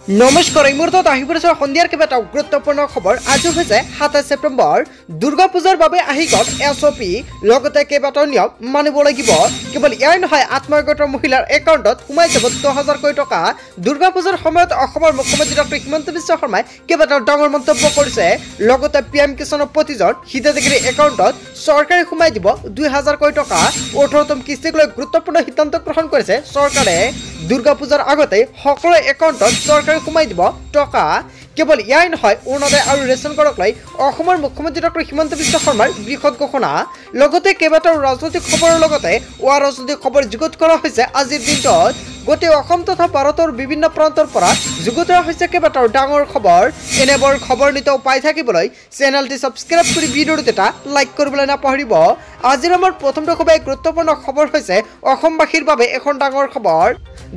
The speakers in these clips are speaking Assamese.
নমস্কাৰ এই মুহূৰ্তত আহি পৰিছে সন্ধিয়াৰ কেইবাটাও গুৰুত্বপূৰ্ণ খবৰ। আজি হৈছে ২৭ ছেপ্টেম্বৰ। দুৰ্গা পূজাৰ বাবে আহি গ'ল এছঅপি, লগতে কেইবাটাও নিয়ম মানিব লাগিব। কেৱল ইয়াই নহয়, আত্মসহায়ক মহিলাৰ একাউণ্টত সোমাই যাব ১০,০০০ টকা। দুৰ্গা পূজাৰ সময়ত অসমৰ মুখ্যমন্ত্ৰী ডক্টৰ হিমন্ত বিশ্ব শৰ্মাই কেইবাটাও ডাঙৰ মন্তব্য কৰিছে। লগতে পিএম কিষাণৰ প্ৰতিজন হিতাধিকাৰীৰ একাউণ্টত চৰকাৰে সোমাই দিব ২,০০০ টকা। ১৮তম কিস্তিক লৈ গুৰুত্বপূৰ্ণ সিদ্ধান্ত গ্ৰহণ কৰিছে চৰকাৰে। দুৰ্গা পূজাৰ আগতে সকলো একাউণ্টত চৰকাৰে সোমাই দিব টকা। কেৱল ইয়াই নহয়, অৰুণোদয় আৰু ৰেচন কাৰ্ডক লৈ অসমৰ মুখ্যমন্ত্ৰী ডক্টৰ হিমন্ত বিশ্ব শৰ্মাৰ বৃহৎ ঘোষণা। লগতে কেইবাটাও ৰাজনৈতিক খবৰৰ লগতে অৰাজনৈতিক খবৰ যুগুত কৰা হৈছে আজিৰ দিনটোত। গোটেই অসম তথা ভাৰতৰ বিভিন্ন প্ৰান্তৰ পৰা যুগুত কৰা হৈছে কেইবাটাও ডাঙৰ খবৰ। এনেবোৰ খবৰ নিতৌ পাই থাকিবলৈ চেনেলটি ছাবস্ক্ৰাইব কৰি ভিডিঅ'টোত এটা লাইক কৰিবলৈ নাপাহৰিব। আজিৰ আমাৰ প্ৰথমটো খুবেই গুৰুত্বপূৰ্ণ খবৰ হৈছে অসমবাসীৰ বাবে এখন ডাঙৰ খবৰ।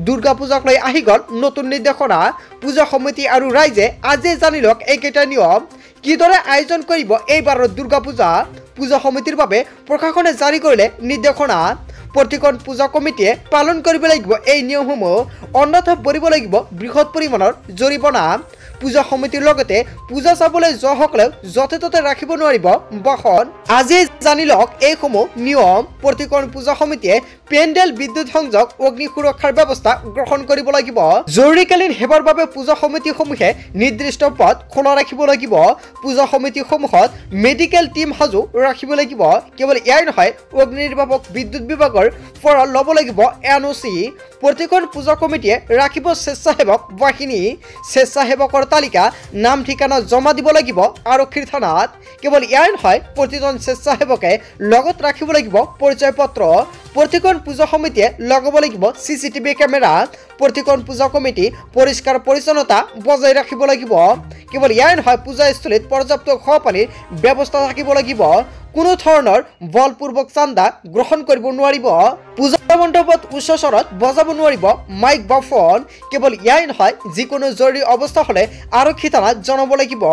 দুৰ্গা পূজাক লৈ আহি গ'ল নতুন নিৰ্দেশনা। পূজা সমিতি আৰু ৰাইজে আজি জানি লওক এইকেইটা নিয়ম। কিদৰে আয়োজন কৰিব এইবাৰৰ দুৰ্গা পূজা। পূজা সমিতিৰ বাবে প্ৰশাসনে জাৰি কৰিলে নিৰ্দেশনা। প্ৰতিখন পূজা কমিটিয়ে পালন কৰিব লাগিব এই নিয়মসমূহ, অন্যথা ভৰিব লাগিব বৃহৎ পৰিমাণৰ জৰিমনা। পূজা সমিতিৰ লগতে পূজা চাবলৈ যোৱাসকলেও য'তে ত'তে ৰাখিব নোৱাৰিব বাহন। আজি জানি লওক এইসমূহ নিয়ম। প্ৰতিখন পূজা সমিতিয়ে পেণ্ডেল, বিদ্যুৎ সংযোগ, অগ্নি সুৰক্ষাৰ ব্যৱস্থা গ্ৰহণ কৰিব লাগিব। জৰুৰীকালীন সেৱাৰ বাবে পূজা সমিতিসমূহে নিৰ্দিষ্ট পথ খোলা ৰাখিব লাগিব। পূজা সমিতিসমূহত মেডিকেল টিম সাজু ৰাখিব লাগিব। কেৱল ইয়াই নহয়, অগ্নি নিৰ্বাপক বিদ্যুৎ বিভাগৰ পৰা ল'ব লাগিব NOC। প্ৰতিখন পূজা কমিটিয়ে ৰাখিব স্বেচ্ছাসেৱক বাহিনী। স্বেচ্ছাসেৱকৰ তালিকা, নাম ঠিকনা জমা দিব লাগিব আৰক্ষীৰ থানাত। কেৱল ইয়াই নহয়, প্ৰতিজন স্বেচ্ছাসেৱকে লগত ৰাখিব লাগিব পৰিচয় পত্ৰ। প্ৰতিখন পূজা সমিতিয়ে লগাব লাগিব CCTV কেমেৰা। প্ৰতিখন পূজা কমিটি পৰিষ্কাৰ পৰিচ্ছন্নতা বজাই ৰাখিব লাগিব। কেৱল ইয়াই নহয়, পূজাস্থলীত পৰ্যাপ্ত খোৱা পানীৰ ব্যৱস্থা থাকিব লাগিব। কোনো ধৰণৰ বলপূৰ্বক চান্দা গ্ৰহণ কৰিব নোৱাৰিব। পূজা মণ্ডপত উচ্চ স্বৰত বজাব নোৱাৰিব মাইক বা ফোন। কেৱল ইয়াই নহয়, যিকোনো জৰুৰী অৱস্থা হ'লে আৰক্ষী থানাত জনাব লাগিব।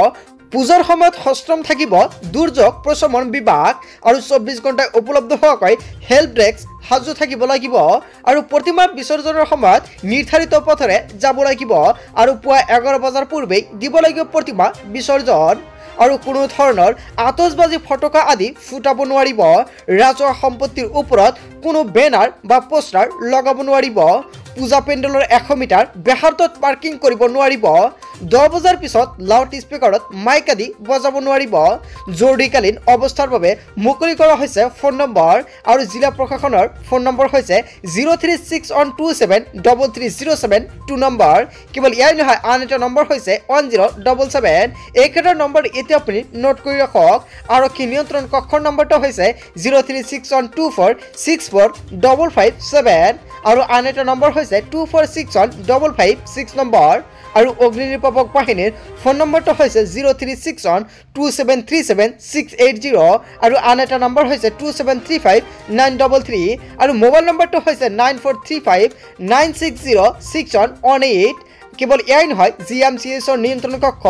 পূজাৰ সময়ত সষ্ট্ৰম থাকিব দুৰ্যোগ প্ৰশমন বিভাগ আৰু ২৪ ঘণ্টাই উপলব্ধ হোৱাকৈ হেল্প ডেস্ক সাজু থাকিব লাগিব। আৰু প্ৰতিমা বিসৰ্জনৰ সময়ত নিৰ্ধাৰিত পথেৰে যাব লাগিব আৰু পুৱা ১১ বজাৰ পূৰ্বেই দিব লাগিব প্ৰতিমা বিসৰ্জন। আৰু কোনো ধৰণৰ আতচবাজি, ফটকা আদি ফুটাব নোৱাৰিব। ৰাজহুৱা সম্পত্তিৰ ওপৰত কোনো বেনাৰ বা পোষ্টাৰ লগাব নোৱাৰিব। পূজা পেণ্ডেলৰ ১০০ মিটাৰ ব্যাসাৰ্ধত পাৰ্কিং কৰিব নোৱাৰিব। ১০ বজাৰ পিছত লাউড স্পীকাৰত মাইক আদি বজাব নোৱাৰিব। জৰুৰীকালীন অৱস্থাৰ বাবে মুকলি কৰা হৈছে ফোন নম্বৰ, আৰু জিলা প্ৰশাসনৰ ফোন নম্বৰ হৈছে 0361273307 নম্বৰ। কেৱল ইয়াই নহয়, আন এটা নম্বৰ হৈছে 1077। এইকেইটা নম্বৰ এতিয়া আপুনি নোট কৰি ৰাখক। আৰক্ষী নিয়ন্ত্ৰণ কক্ষৰ নম্বৰটো হৈছে 036124645557 আৰু আন এটা নম্বৰ হৈছে 24615556 নম্বৰ। আৰু অগ্নি নিৰ্বাপক বাহিনীৰ ফোন নম্বৰটো হৈছে 036127377680 আৰু আন এটা নম্বৰ হৈছে 2735933 আৰু মোবাইল নম্বৰটো হৈছে 9435960618। কেৱল এয়াই নহয়, GMCHৰ নিয়ন্ত্ৰণ কক্ষ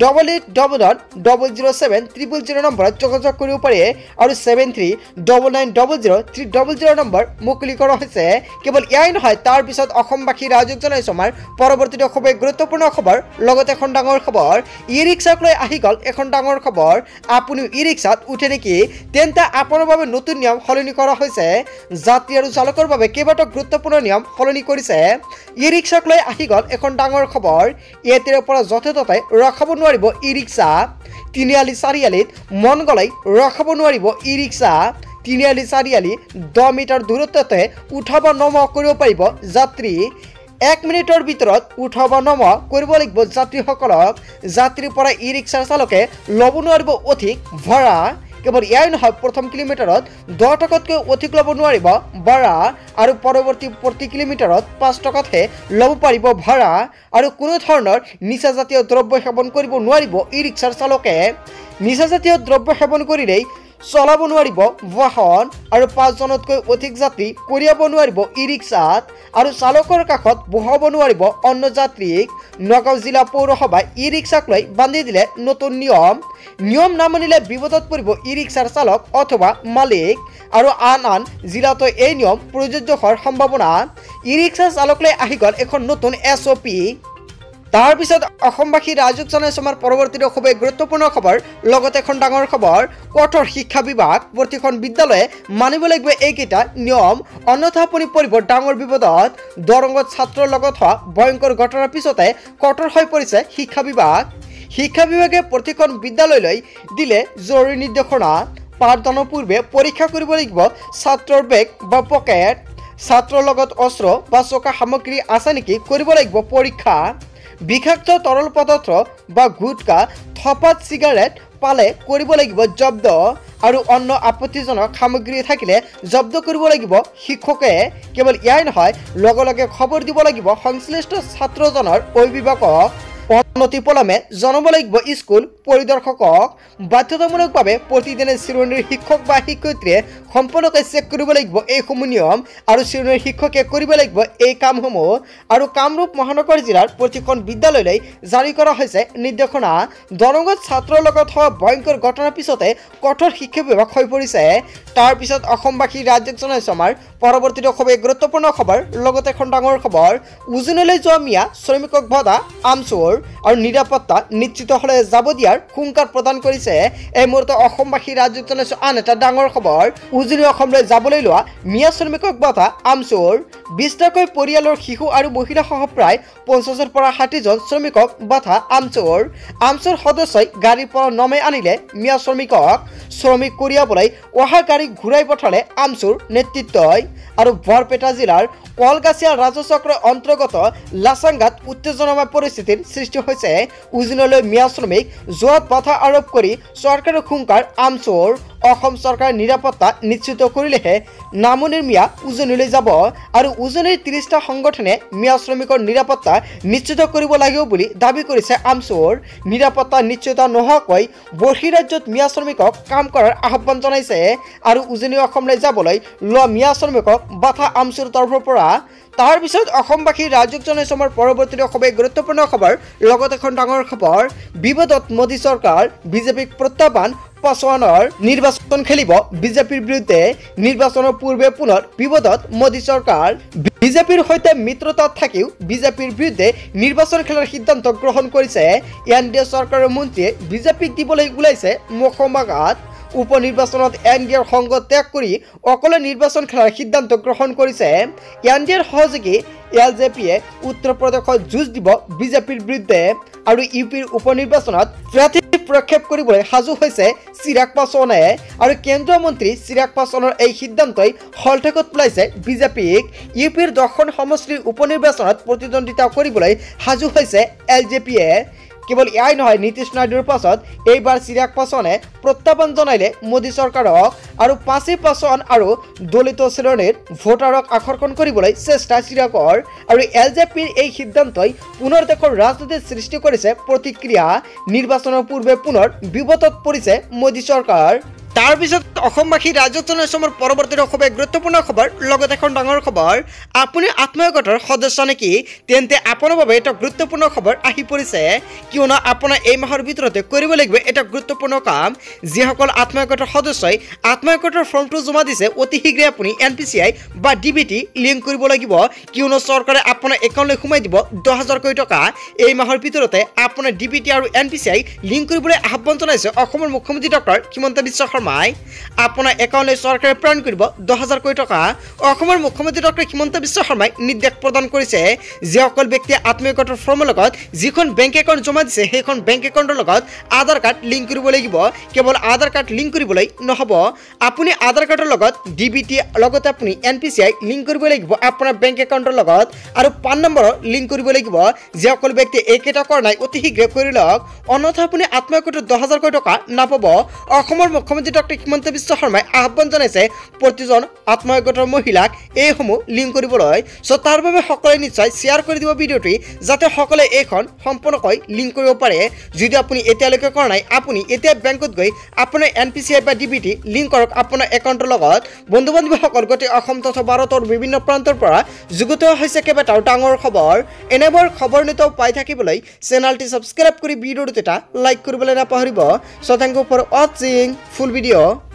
8811007000 নম্বৰত যোগাযোগ কৰিব পাৰে আৰু 7399003000 নম্বৰ মুকলি কৰা হৈছে। কেৱল এয়াই নহয়, তাৰ পিছত অসমবাসী ৰাইজক জনাইছো আমাৰ পৰৱৰ্তীটো খুবেই গুৰুত্বপূৰ্ণ খবৰ। লগতে এখন ডাঙৰ খবৰ, ই ৰিক্সাক লৈ আহি গ'ল এখন ডাঙৰ খবৰ। আপুনিও ই ৰিক্সাত উঠে নেকি? তেন্তে আপোনাৰ বাবে নতুন নিয়ম সলনি কৰা হৈছে। যাত্ৰী আৰু চালকৰ বাবে কেইবাটাও গুৰুত্বপূৰ্ণ নিয়ম সলনি কৰিছে। ই ৰিক্সাক লৈ আহি গ'ল এখন ডাঙৰ খবৰ। ইয়াৰ পৰা য'তে ত'তে ৰখাব নোৱাৰিব ই ৰিক্সা। তিনিআলি চাৰিআলিত মন গ'লেই ৰখাব নোৱাৰিব ই ৰিক্সা। তিনিআলি চাৰিআলি ১০ মিটাৰ দূৰত্বতে উঠা বা নমা কৰিব পাৰিব যাত্ৰী। ১ মিনিটৰ ভিতৰত উঠা বা নমা কৰিব লাগিব যাত্ৰীসকলক। যাত্ৰীৰ পৰা ই ৰিক্সাৰ চালকে ল'ব নোৱাৰিব অধিক ভাড়া। কেৱল ইয়াই নহয়, প্ৰথম কিলোমিটাৰত ১০ টকাতকৈ অধিক ল'ব নোৱাৰিব ভাড়া আৰু পৰৱৰ্তী প্ৰতি কিলোমিটাৰত ৫ টকাতহে ল'ব পাৰিব ভাড়া। আৰু কোনো ধৰণৰ নিচাজাতীয় দ্ৰব্য সেৱন কৰিব নোৱাৰিব ই ৰিক্সাৰ চালকে। নিচাজাতীয় দ্ৰব্য সেৱন কৰিলেই চলাব নোৱাৰিব বাহন আৰু ৫ জনতকৈ অধিক যাত্ৰী কঢ়িয়াব নোৱাৰিব ই ৰিক্সাত আৰু চালকৰ কাষত বহাব নোৱাৰিব অন্য যাত্ৰীক। নগাঁও জিলা পৌৰসভাই ই ৰিক্সাক লৈ বান্ধি দিলে নতুন নিয়ম। নিয়ম নামানিলে বিপদত পৰিব ই ৰিক্সাৰ চালক অথবা মালিক আৰু আন আন জিলাতো এই নিয়ম প্ৰযোজ্য হোৱাৰ সম্ভাৱনা। ই ৰিক্সা চালকলৈ আহি গ'ল এখন নতুন SOP। তাৰ পিছত অসমবাসী ৰাইজক জনাইছো আমাৰ পৰৱৰ্তী খুবেই গুৰুত্বপূৰ্ণ খবৰ লগতে এখন ডাঙৰ খবৰ কঠোৰ শিক্ষা বিভাগ প্ৰতিখন বিদ্যালয়ে মানিব লাগিব এইকেইটা নিয়ম অন্যথা আপুনি পৰিব ডাঙৰ বিপদত দৰঙত ছাত্ৰৰ লগত হোৱা ভয়ংকৰ ঘটনাৰ পিছতে কঠোৰ হৈ পৰিছে শিক্ষা বিভাগে প্ৰতিখন বিদ্যালয়লৈ দিলে জৰুৰী নিৰ্দেশনা পাঠদানৰ পূৰ্বে পৰীক্ষা কৰিব লাগিব ছাত্ৰৰ বেগ বা পকেট ছাত্ৰৰ লগত অস্ত্ৰ বা চোকা সামগ্ৰী আছে নেকি কৰিব লাগিব পৰীক্ষা বিষাক্ত তৰল পদাৰ্থ বা গুটকা থপাত চিগাৰেট পালে কৰিব লাগিব জব্দ আৰু অন্য আপত্তিজনক সামগ্ৰী থাকিলে জব্দ কৰিব লাগিব শিক্ষকে কেৱল ইয়াই নহয় লগে খবৰ দিব লাগিব সংশ্লিষ্ট ছাত্ৰজনৰ অভিভাৱকক অনতিপলমে জনাব লাগিব স্কুল পৰিদৰ্শকক বাধ্যতামূলকভাৱে প্ৰতিদিনে শ্ৰেণীৰ শিক্ষক বা শিক্ষয়িত্ৰীয়ে সম্পূৰ্ণকৈ চেক কৰিব লাগিব এইসমূহ নিয়ম আৰু শ্ৰেণীৰ শিক্ষকে কৰিব লাগিব এই কামসমূহ আৰু কামৰূপ মহানগৰ জিলাৰ প্ৰতিখন বিদ্যালয়লৈ জাৰি কৰা হৈছে নিৰ্দেশনা দৰঙত ছাত্ৰৰ লগত হোৱা ভয়ংকৰ ঘটনাৰ পিছতে কঠোৰ শিক্ষা বিভাগ হৈ পৰিছে তাৰ পিছত অসমবাসী ৰাজ্যক জনাইছো আমাৰ পৰৱৰ্তী খুবেই গুৰুত্বপূৰ্ণ খবৰ লগতে এখন ডাঙৰ খবৰ উজনিলৈ যোৱা মিয়া শ্ৰমিকক ভদা আমচুৰ আৰু নিৰাপত্তা নিশ্চিত হলে যাব দিয়াৰ হুংকাৰ প্ৰদান কৰিছে এই মুহূৰ্তে অসমবাসী ৰাজ্যক জনাইছো আন এটা ডাঙৰ খবৰ উজনি অসমলৈ যাবলৈ লোৱা মিয়া শ্ৰমিকক ভদা আমচুৰ 20টাকৈ পৰিয়ালৰ শিশু আৰু মহিলা সহ প্ৰায় 50ৰ পৰা 60জন শ্ৰমিকক ভদা আমচুৰ সদস্যই গাড়ীৰ পৰা নমাই আনিলে মিয়া শ্ৰমিক কঢ়িয়াবলৈ অহা গাড়ী ঘূৰাই পঠালে আমচুৰ নেতৃত্বই আৰু বৰপেটা জিলাৰ কলগাছিয়া ৰাজচক্ৰ অন্তৰ্গত লাচাংগাত উত্তেজনাময় পৰিস্থিতিৰ সৃষ্টি হৈছে উজনিলৈ মিয়া শ্ৰমিক যোৱাত বাধা আৰোপ কৰি চৰকাৰৰ হুংকাৰ আমচুৰ অসম চৰকাৰে নিৰাপত্তা নিশ্চিত কৰিলেহে নামনিৰ মিয়া উজনিলৈ যাব আৰু উজনিৰ 30টা সংগঠনে মিয়া শ্ৰমিকৰ নিৰাপত্তা নিশ্চিত কৰিব লাগিব বুলি দাবী কৰিছে আমচুৰ নিৰাপত্তা নিশ্চিত নোহোৱাকৈ বহিৰাজ্যত মিয়া শ্ৰমিকক কাম কৰাৰ আহ্বান জনাইছে আৰু উজনি অসমলৈ যাবলৈ লোৱা মিয়া শ্ৰমিকক বাধা আমচুৰ তৰফৰ পৰা তাৰ পিছত অসমবাসী ৰাজ্যক জনাইছো আমাৰ পৰৱৰ্তী খুবেই গুৰুত্বপূৰ্ণ খবৰ লগতে এখন ডাঙৰ খবৰ বিবাদত মোদী চৰকাৰ বিজেপিক প্ৰত্যাহ্বান পাছোৱানৰ নিৰ্বাচন খেলিব বিজেপিৰ বিৰুদ্ধে নিৰ্বাচনৰ পূৰ্বে পুনৰ বিবাদত মোদী চৰকাৰ বিজেপিৰ সৈতে মিত্ৰতাত থাকিও বিজেপিৰ বিৰুদ্ধে নিৰ্বাচন খেলাৰ সিদ্ধান্ত গ্ৰহণ কৰিছে এনডিএ চৰকাৰৰ মন্ত্ৰীয়ে বিজেপিক দিবলৈ ওলাইছে মুখমাগাত উপনিৰ্বাচনত এনডিএৰ সংগ ত্যাগ কৰি অকলে নিৰ্বাচন খেলাৰ সিদ্ধান্ত গ্ৰহণ কৰিছে এনডিএৰ সহযোগী এলজেপিয়ে উত্তৰ প্ৰদেশত যুঁজ দিব বিজেপিৰ বিৰুদ্ধে আৰু ইউপিৰ উপনিৰ্বাচনত প্ৰাৰ্থী প্ৰক্ষেপ কৰিবলৈ সাজু হৈছে চিৰাগ পাছোৱানে আৰু কেন্দ্ৰীয় মন্ত্ৰী চিৰাগ পাছোৱানৰ এই সিদ্ধান্তই হলঠেকত পেলাইছে বিজেপিক ইউপিৰ 10খন সমষ্টিৰ উপনিৰ্বাচনত প্ৰতিদ্বন্দ্বিতা কৰিবলৈ সাজু হৈছে এলজেপিয়ে কেৱল ইয়াই নহয় নীতিশ নাইডুৰ পাছত এইবাৰ চিৰাগ পাছোৱানে প্ৰত্যাহ্বান জনাইলে মোদী চৰকাৰক আৰু পাছোৱান আৰু দলিত শ্ৰেণীৰ ভোটাৰক আকৰ্ষণ কৰিবলৈ চেষ্টা চিৰাগৰ আৰু এলজেপিৰ এই সিদ্ধান্তই পুনৰ দেশৰ ৰাজনীতিত সৃষ্টি কৰিছে প্ৰতিক্ৰিয়া নিৰ্বাচনৰ পূৰ্বে পুনৰ বিপদত পৰিছে মোদী চৰকাৰ তাৰ পিছত অসমবাসী ৰাজ্যক জনাইছো আমাৰ পৰৱৰ্তী খুবেই গুৰুত্বপূৰ্ণ খবৰ লগতে এখন ডাঙৰ খবৰ আপুনি আত্মীয় গোটৰ সদস্য নেকি তেন্তে আপোনাৰ বাবে এটা গুৰুত্বপূৰ্ণ খবৰ আহি পৰিছে কিয়নো আপোনাৰ এই মাহৰ ভিতৰতে কৰিব লাগিব এটা গুৰুত্বপূৰ্ণ কাম যিসকল আত্মীয় গোটৰ সদস্যই আত্মীয় গোটৰ ফৰ্মটো জমা দিছে অতি শীঘ্ৰে আপুনি এনপিচিআই বা ডিবিটি লিংক কৰিব লাগিব কিয়নো চৰকাৰে আপোনাৰ একাউণ্টলৈ সোমাই দিব 10,000 কোটি টকা এই মাহৰ ভিতৰতে আপোনাৰ ডিবিটি আৰু এনপিচিআই লিংক কৰিবলৈ আহ্বান জনাইছে অসমৰ মুখ্যমন্ত্ৰী ডক্টৰ হিমন্ত বিশ্ব শৰ্মাই আপোনাৰ একাউণ্টলৈ চৰকাৰে প্ৰেৰণ কৰিব 10,000 কোটি টকা অসমৰ মুখ্যমন্ত্ৰী ডক্টৰ হিমন্ত বিশ্ব শৰ্মাই নিৰ্দেশ প্ৰদান কৰিছে যিসকল ব্যক্তিয়ে আত্মীয় গোটৰ ফৰ্মৰ লগত যিখন বেংক একাউণ্ট জমা দিছে সেইখন বেংক একাউণ্টৰ লগত আধাৰ কাৰ্ড লিংক কৰিব লাগিব কেৱল আধাৰ কাৰ্ড লিংক কৰিবলৈ নহব আপুনি আধাৰ কাৰ্ডৰ লগত ডিবিটি লগতে আপুনি এনপিচিআই লিংক কৰিব লাগিব আপোনাৰ বেংক একাউণ্টৰ লগত আৰু পান নম্বৰৰ লিংক কৰিব লাগিব যিসকল ব্যক্তিয়ে এইকেইটা কৰা নাই অতি শীঘ্ৰে কৰি লওক অন্যথা আপুনি আত্মীয় গোটৰ 10,000 কোটি টকা নাপাব অসমৰ মুখ্যমন্ত্ৰী ডক্টৰ হিমন্ত বিশ্ব শৰ্মাই আহ্বান জনাইছে প্ৰতিজন আত্মীয় গোটৰ মহিলাক এইসমূহ লিংক কৰিবলৈ তাৰ বাবে সকলোৱে নিশ্চয় শ্বেয়াৰ কৰি দিব ভিডিঅ'টি যাতে সকলোৱে এইখন সম্পূৰ্ণকৈ লিংক কৰিব পাৰে যদি আপুনি এতিয়ালৈকে কৰা নাই আপুনি এতিয়া বেংকত গৈ আপোনাৰ এনপিচিআই বা ডিবিটি লিংক কৰক আপোনাৰ একাউণ্টৰ লগত বন্ধু বান্ধৱীসকল গোটেই অসম তথা ভাৰতৰ বিভিন্ন প্ৰান্তৰ পৰা যুগুত হৈছে কেইবাটাও ডাঙৰ খবৰ এনেবোৰ খবৰ নিতৌ পাই থাকিবলৈ চেনেলটি সাবস্ক্ৰাইব কৰি ভিডিঅ'টো এটা লাইক কৰিবলৈ নাপাহৰিব থেংক ইউ ফৰ ৱাচিং ফুল ভিডিঅ'